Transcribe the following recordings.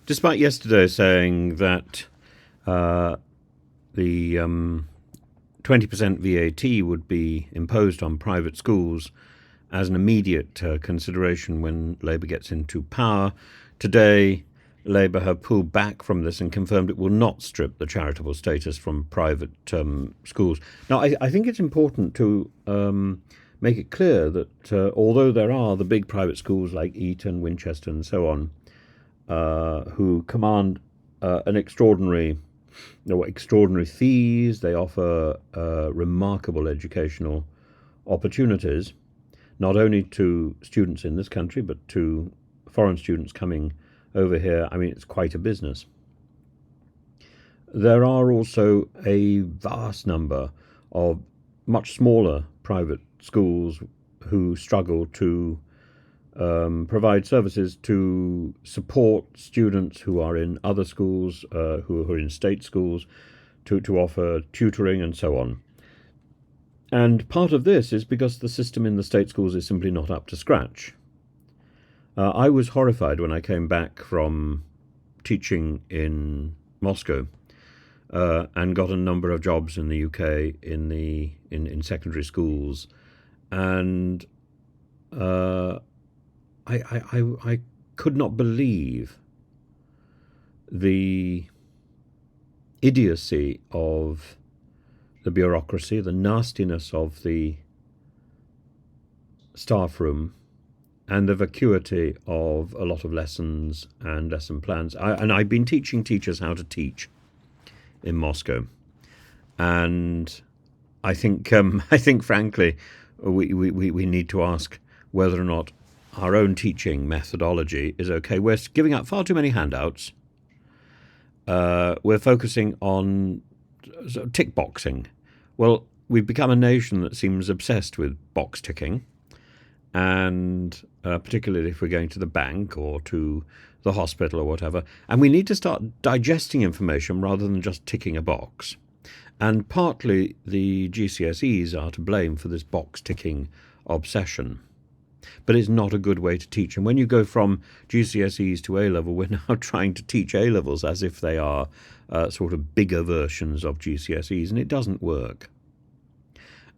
Despite yesterday saying that the 20% VAT would be imposed on private schools as an immediate consideration when Labour gets into power, today Labour have pulled back from this and confirmed it will not strip the charitable status from private schools. Now, I think it's important to make it clear that although there are the big private schools like Eton, Winchester, and so on, who command extraordinary fees, they offer remarkable educational opportunities, not only to students in this country, but to foreign students coming over here. I mean, it's quite a business. There are also a vast number of much smaller private schools who struggle to provide services to support students who are in other schools, who are in state schools, to offer tutoring and so on. And part of this is because the system in the state schools is simply not up to scratch. I was horrified when I came back from teaching in Moscow and got a number of jobs in the UK in secondary schools, and I could not believe the idiocy of the bureaucracy, the nastiness of the staff room, and the vacuity of a lot of lessons and lesson plans. I've been teaching teachers how to teach in Moscow, and I think frankly we need to ask whether or not our own teaching methodology is okay. We're giving out far too many handouts. We're focusing on tick boxing. Well, we've become a nation that seems obsessed with box ticking, and particularly if we're going to the bank or to the hospital or whatever. And we need to start digesting information rather than just ticking a box. And partly the GCSEs are to blame for this box ticking obsession. But it's not a good way to teach. And when you go from GCSEs to A-level, we're now trying to teach A-levels as if they are sort of bigger versions of GCSEs, and it doesn't work.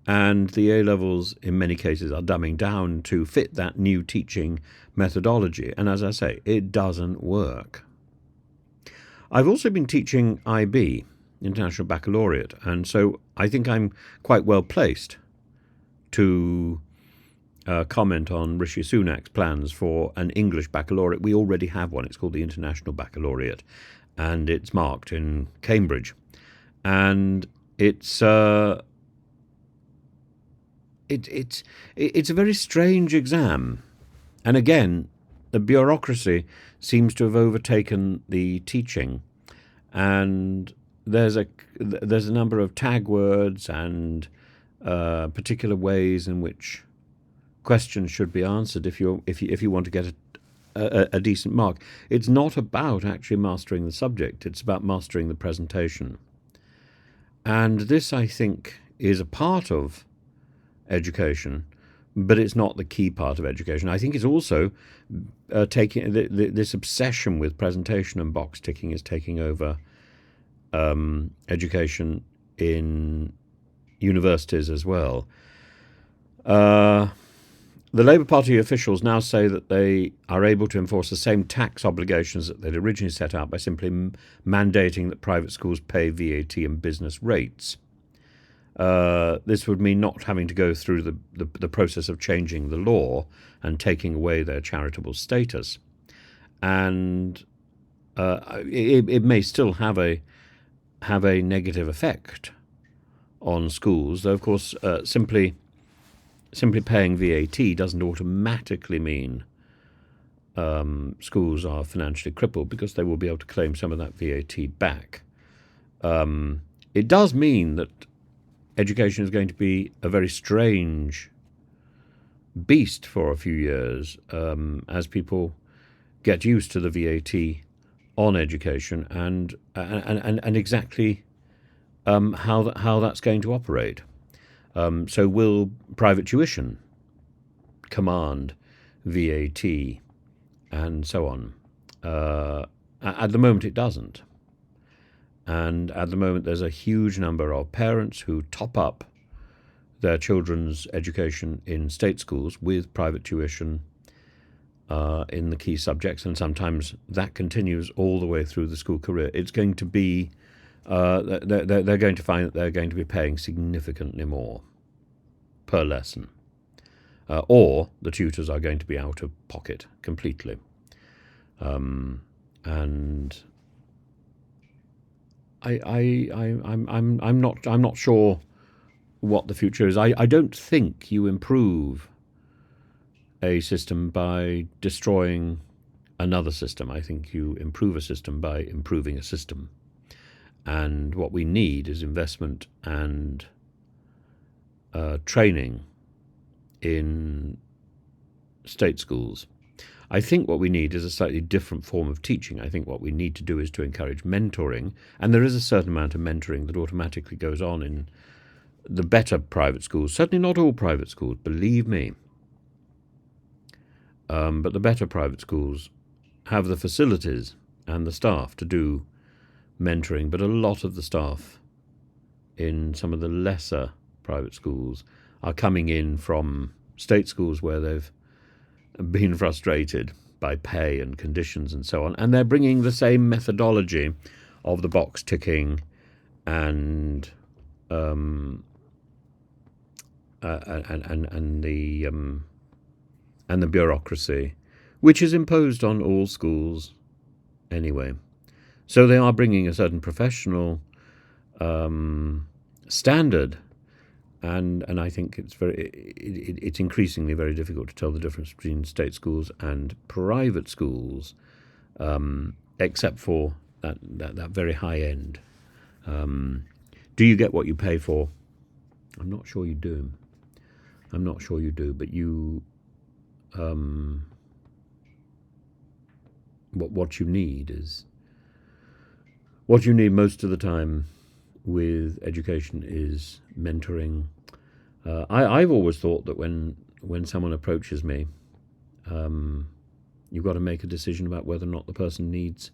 And the A-levels, in many cases, are dumbing down to fit that new teaching methodology. And as I say, it doesn't work. I've also been teaching IB, International Baccalaureate, and so I think I'm quite well placed to comment on Rishi Sunak's plans for an English baccalaureate. We already have one. It's called the International Baccalaureate, and it's marked in Cambridge. And it's a very strange exam. And again, the bureaucracy seems to have overtaken the teaching, and there's a number of tag words and particular ways in which questions should be answered if you want to get a decent mark. It's not about actually mastering the subject, it's about mastering the presentation. And this, I think, is a part of education, but it's not the key part of education. I think it's also taking this obsession with presentation and box ticking is taking over education in universities as well. The Labour Party officials now say that they are able to enforce the same tax obligations that they'd originally set out by simply mandating that private schools pay VAT and business rates. This would mean not having to go through the process of changing the law and taking away their charitable status. And it may still have a negative effect on schools, though of course simply paying VAT doesn't automatically mean schools are financially crippled, because they will be able to claim some of that VAT back. It does mean that education is going to be a very strange beast for a few years as people get used to the VAT on education and exactly how that's going to operate. So will private tuition command VAT and so on? At the moment, it doesn't. And at the moment, there's a huge number of parents who top up their children's education in state schools with private tuition in the key subjects, and sometimes that continues all the way through the school career. It's going to be, they're going to find that they're going to be paying significantly more per lesson, or the tutors are going to be out of pocket completely. And I'm not sure what the future is. I don't think you improve a system by destroying another system. I think you improve a system by improving a system. And what we need is investment and training in state schools. I think what we need is a slightly different form of teaching. I think what we need to do is to encourage mentoring, and there is a certain amount of mentoring that automatically goes on in the better private schools. Certainly not all private schools, believe me. But the better private schools have the facilities and the staff to do mentoring, but a lot of the staff in some of the lesser private schools are coming in from state schools where they've been frustrated by pay and conditions and so on, and they're bringing the same methodology of the box ticking and the bureaucracy, which is imposed on all schools anyway. So they are bringing a certain professional standard, and I think it's increasingly very difficult to tell the difference between state schools and private schools, except for that very high end. Do you get what you pay for? I'm not sure you do. But you. What you need most of the time with education is mentoring. I've always thought that when someone approaches me, you've got to make a decision about whether or not the person needs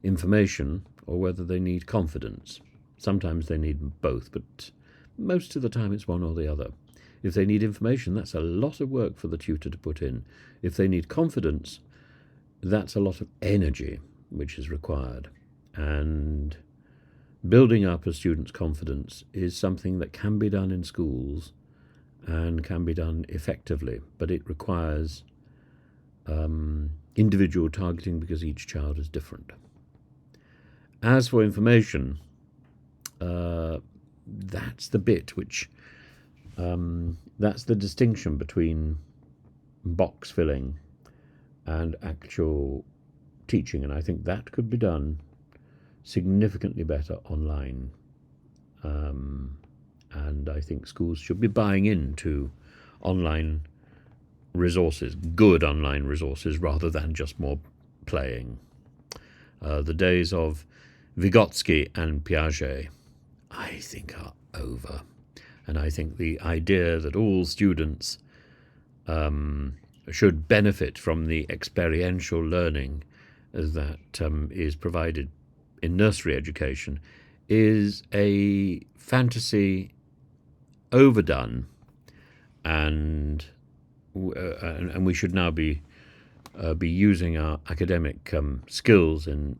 information or whether they need confidence. Sometimes they need both, but most of the time it's one or the other. If they need information, that's a lot of work for the tutor to put in. If they need confidence, that's a lot of energy which is required. And building up a student's confidence is something that can be done in schools and can be done effectively, but it requires individual targeting because each child is different. As for information, that's the bit which that's the distinction between box filling and actual teaching, and I think that could be done significantly better online. And I think schools should be buying into online resources, good online resources, rather than just more playing. The days of Vygotsky and Piaget, I think, are over. And I think the idea that all students should benefit from the experiential learning that is provided in nursery education is a fantasy overdone, and we should now be using our academic skills in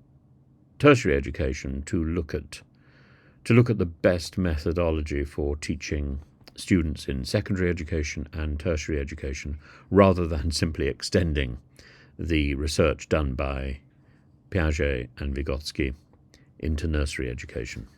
tertiary education to look at the best methodology for teaching students in secondary education and tertiary education, rather than simply extending the research done by Piaget and Vygotsky into nursery education.